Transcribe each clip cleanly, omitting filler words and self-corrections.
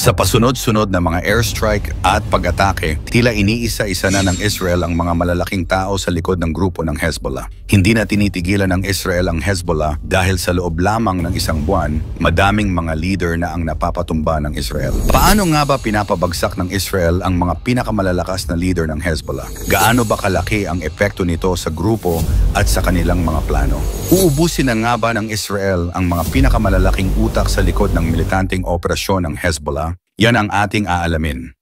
Sa pasunod-sunod na mga airstrike at pag-atake, tila iniisa-isa na ng Israel ang mga malalaking tao sa likod ng grupo ng Hezbollah. Hindi na tinitigilan ng Israel ang Hezbollah dahil sa loob lamang ng isang buwan, madaming mga leader na ang napapatumba ng Israel. Paano nga ba pinapabagsak ng Israel ang mga pinakamalalakas na leader ng Hezbollah? Gaano ba kalaki ang epekto nito sa grupo at sa kanilang mga plano? Uubusin na nga ba ng Israel ang mga pinakamalalaking utak sa likod ng militanteng operasyon ng Hezbollah? Yan ang ating aalamin.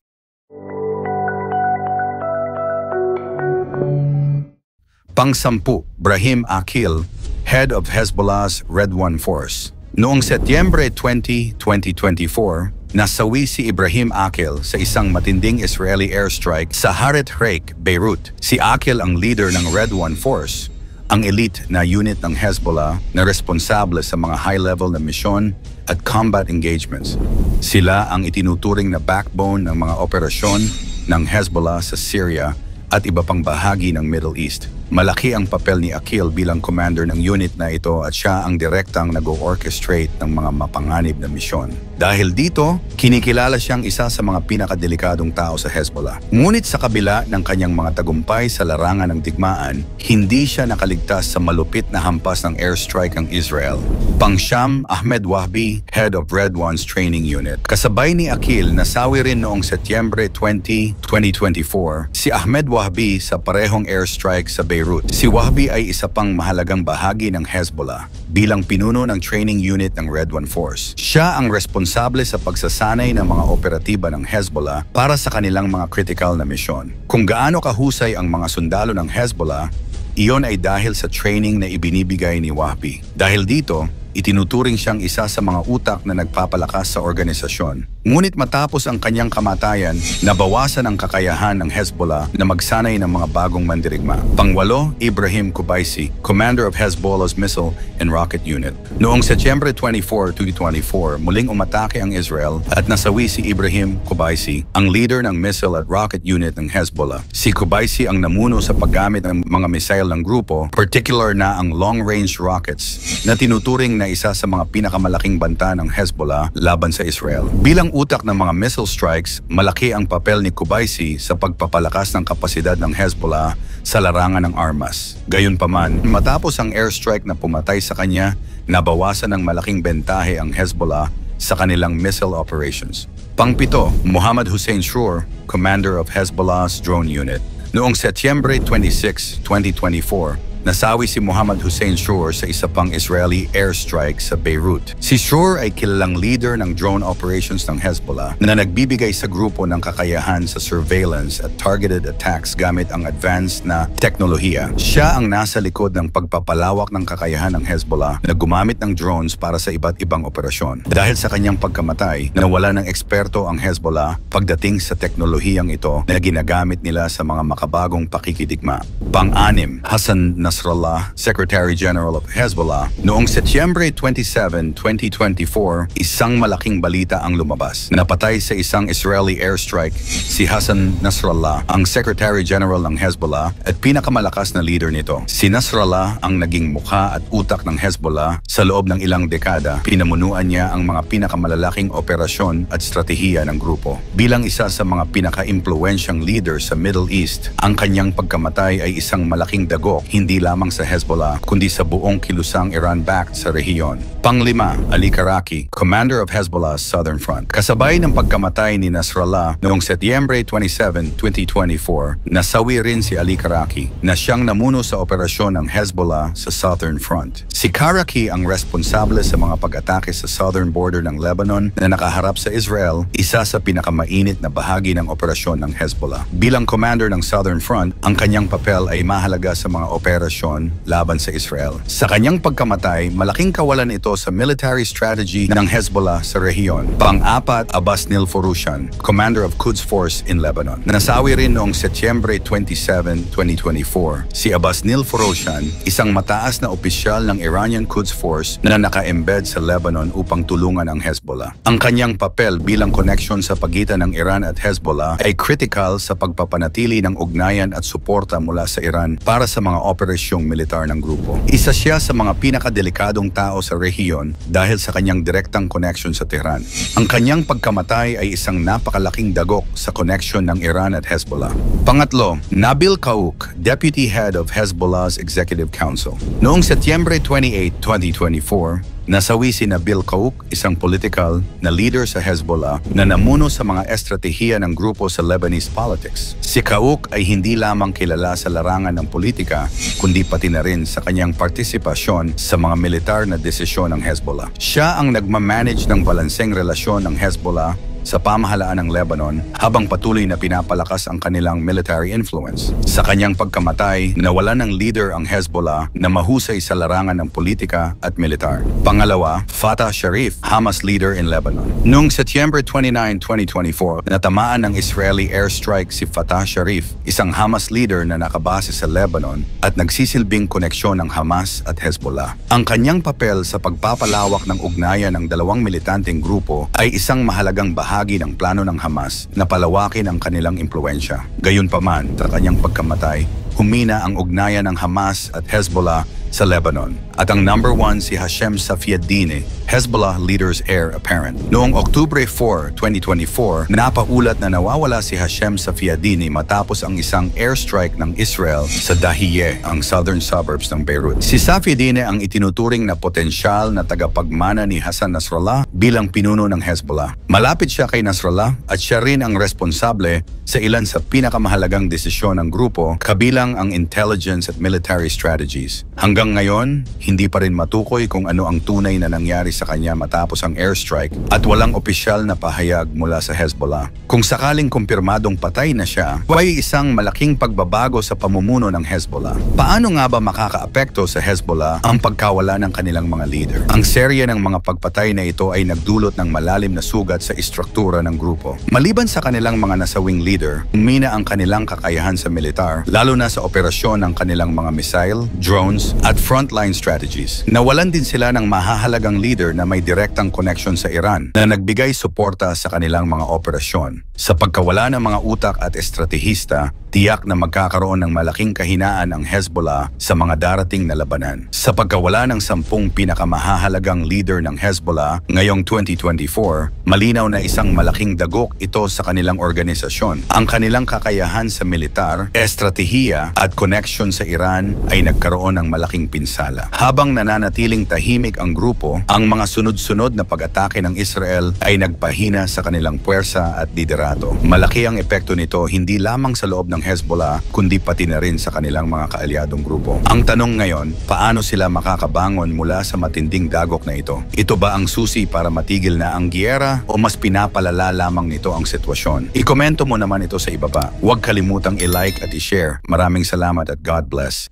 Pang-sampu, Brahim Aqil, head of Hezbollah's Redwan Force. Noong Setyembre 20, 2024, nasawi si Ibrahim Aqil sa isang matinding Israeli airstrike sa Haret Reik, Beirut. Si Aqil ang leader ng Redwan Force, ang elite na unit ng Hezbollah na responsable sa mga high-level na misyon at combat engagements. Sila ang itinuturing na backbone ng mga operasyon ng Hezbollah sa Syria at iba pang bahagi ng Middle East. Malaki ang papel ni Aqil bilang commander ng unit na ito at siya ang direktang nag-orchestrate ng mga mapanganib na misyon. Dahil dito, kinikilala siyang isa sa mga pinakadelikadong tao sa Hezbollah. Ngunit sa kabila ng kanyang mga tagumpay sa larangan ng digmaan, hindi siya nakaligtas sa malupit na hampas ng airstrike ng Israel. Pang-siyam, Ahmed Wahbi, head of Redwan's training unit. Kasabay ni Aqil, nasawi rin noong Setyembre 20, 2024, si Ahmed Wahbi sa parehong airstrike sa Beirut. Si Wahbi ay isa pang mahalagang bahagi ng Hezbollah bilang pinuno ng training unit ng Redwan Force. Siya ang responsable sa pagsasanay ng mga operatiba ng Hezbollah para sa kanilang mga critical na misyon. Kung gaano kahusay ang mga sundalo ng Hezbollah, iyon ay dahil sa training na ibinibigay ni Wahbi. Dahil dito, itinuturing siyang isa sa mga utak na nagpapalakas sa organisasyon. Ngunit matapos ang kanyang kamatayan, nabawasan ang kakayahan ng Hezbollah na magsanay ng mga bagong mandirigma. Pangwalo, Ibrahim Qubaisi, commander of Hezbollah's missile and rocket unit. Noong Setyembre 24, 2024, muling umatake ang Israel at nasawi si Ibrahim Qubaisi, ang leader ng missile at rocket unit ng Hezbollah. Si Qubaisi ang namuno sa paggamit ng mga missile ng grupo, particular na ang long-range rockets, na tinuturing na isa sa mga pinakamalaking banta ng Hezbollah laban sa Israel. Bilang utak ng mga missile strikes, malaki ang papel ni Qubaisi sa pagpapalakas ng kapasidad ng Hezbollah sa larangan ng armas. Gayunpaman, matapos ang airstrike na pumatay sa kanya, nabawasan ng malaking bentahe ang Hezbollah sa kanilang missile operations. Pang-pito, Mohammad Hussein Shrour, commander of Hezbollah's drone unit. Noong Setyembre 26, 2024, nasawi si Mohammad Hussein Shrour sa isa pang Israeli airstrike sa Beirut. Si Shrour ay kilalang leader ng drone operations ng Hezbollah na nagbibigay sa grupo ng kakayahan sa surveillance at targeted attacks gamit ang advanced na teknolohiya. Siya ang nasa likod ng pagpapalawak ng kakayahan ng Hezbollah na gumamit ng drones para sa iba't ibang operasyon. Dahil sa kanyang pagkamatay, nawala ng eksperto ang Hezbollah pagdating sa teknolohiyang ito na ginagamit nila sa mga makabagong pakikidigma. Pang-anim, Hassan Nasrallah, Secretary General of Hezbollah. Noong Setyembre 27, 2024, isang malaking balita ang lumabas. Napatay sa isang Israeli airstrike si Hassan Nasrallah, ang Secretary General ng Hezbollah at pinakamalakas na leader nito. Si Nasrallah ang naging mukha at utak ng Hezbollah sa loob ng ilang dekada. Pinamunuan niya ang mga pinakamalalaking operasyon at stratehiya ng grupo. Bilang isa sa mga pinaka-impluensyang leader sa Middle East, ang kanyang pagkamatay ay isang malaking dagok, hindi lamang sa Hezbollah, kundi sa buong kilusang Iran-backed sa rehiyon. Pang-lima, Ali Karaki, commander of Hezbollah's Southern Front. Kasabay ng pagkamatay ni Nasrallah noong Setyembre 27, 2024, nasawi rin si Ali Karaki na siyang namuno sa operasyon ng Hezbollah sa Southern Front. Si Karaki ang responsable sa mga pag-atake sa southern border ng Lebanon na nakaharap sa Israel, isa sa pinakamainit na bahagi ng operasyon ng Hezbollah. Bilang commander ng Southern Front, ang kanyang papel ay mahalaga sa mga operasyon laban sa Israel. Sa kanyang pagkamatay, malaking kawalan ito sa military strategy ng Hezbollah sa rehiyon. Pang-apat, Abbas Nilforoshan, commander of Quds Force in Lebanon. Nasawi rin noong Setyembre 27, 2024. Si Abbas Nilforoshan, isang mataas na opisyal ng Iranian Quds Force na naka-embed sa Lebanon upang tulungan ang Hezbollah. Ang kanyang papel bilang connection sa pagitan ng Iran at Hezbollah ay critical sa pagpapanatili ng ugnayan at suporta mula sa Iran para sa mga operasyon operasyon militar ng grupo. Isa siya sa mga pinakadelikadong tao sa rehiyon dahil sa kanyang direktang connection sa Tehran. Ang kanyang pagkamatay ay isang napakalaking dagok sa connection ng Iran at Hezbollah. Pangatlo, Nabil Kaouk, Deputy Head of Hezbollah's Executive Council. Noong Setyembre 28, 2024, nasawi si Nabil Kaouk, isang political na leader sa Hezbollah na namuno sa mga estratehiya ng grupo sa Lebanese politics. Si Kaouk ay hindi lamang kilala sa larangan ng politika, kundi pati na rin sa kanyang partisipasyon sa mga militar na desisyon ng Hezbollah. Siya ang nagmamanage ng balanseng relasyon ng Hezbollah sa pamahalaan ng Lebanon habang patuloy na pinapalakas ang kanilang military influence. Sa kanyang pagkamatay, nawalan ng leader ang Hezbollah na mahusay sa larangan ng politika at militar. Pangalawa, Fatah Sharif, Hamas leader in Lebanon. Noong September 29, 2024, natamaan ng Israeli airstrike si Fatah Sharif, isang Hamas leader na nakabase sa Lebanon at nagsisilbing koneksyon ng Hamas at Hezbollah. Ang kanyang papel sa pagpapalawak ng ugnayan ng dalawang militanteng grupo ay isang mahalagang bahagi ng plano ng Hamas na palawakin ang kanilang impluensya. Gayunpaman, sa kanyang pagkamatay, humina ang ugnayan ng Hamas at Hezbollah sa Lebanon. At ang number 1 si Hashem Safieddine, Hezbollah leader's heir apparent. Noong Oktubre 4, 2024, napaulat na nawawala si Hashem Safieddine matapos ang isang airstrike ng Israel sa Dahiyeh, ang southern suburbs ng Beirut. Si Safieddine ang itinuturing na potensyal na tagapagmana ni Hassan Nasrallah bilang pinuno ng Hezbollah. Malapit siya kay Nasrallah at siya rin ang responsable sa ilan sa pinakamahalagang desisyon ng grupo, kabilang ang intelligence at military strategies. Hanggang ngayon, hindi pa rin matukoy kung ano ang tunay na nangyari sa kanya matapos ang airstrike at walang opisyal na pahayag mula sa Hezbollah. Kung sakaling kumpirmadong patay na siya, ay isang malaking pagbabago sa pamumuno ng Hezbollah. Paano nga ba makakaapekto sa Hezbollah ang pagkawala ng kanilang mga leader? Ang serye ng mga pagpatay na ito ay nagdulot ng malalim na sugat sa istruktura ng grupo. Maliban sa kanilang mga nasawing leader, humina ang kanilang kakayahan sa militar, lalo na sa operasyon ng kanilang mga missile, drones, at frontline strategies. Nawalan din sila ng mahahalagang leader na may direktang connection sa Iran na nagbigay suporta sa kanilang mga operasyon. Sa pagkawala ng mga utak at estratehista, tiyak na magkakaroon ng malaking kahinaan ang Hezbollah sa mga darating na labanan. Sa pagkawala ng 10 pinakamahahalagang leader ng Hezbollah ngayong 2024, malinaw na isang malaking dagok ito sa kanilang organisasyon. Ang kanilang kakayahan sa militar, estratehiya at connection sa Iran ay nagkaroon ng malaking pinsala. Habang nananatiling tahimik ang grupo, ang mga sunod-sunod na pag-atake ng Israel ay nagpahina sa kanilang puwersa at liderato. Malaki ang epekto nito hindi lamang sa loob ng Hezbollah, kundi pati na rin sa kanilang mga kaalyadong grupo. Ang tanong ngayon, paano sila makakabangon mula sa matinding dagok na ito? Ito ba ang susi para matigil na ang giyera o mas pinapalala lamang nito ang sitwasyon? Ikomento mo naman ito sa ibaba. Huwag kalimutang i-like at i-share. Maraming salamat at God bless.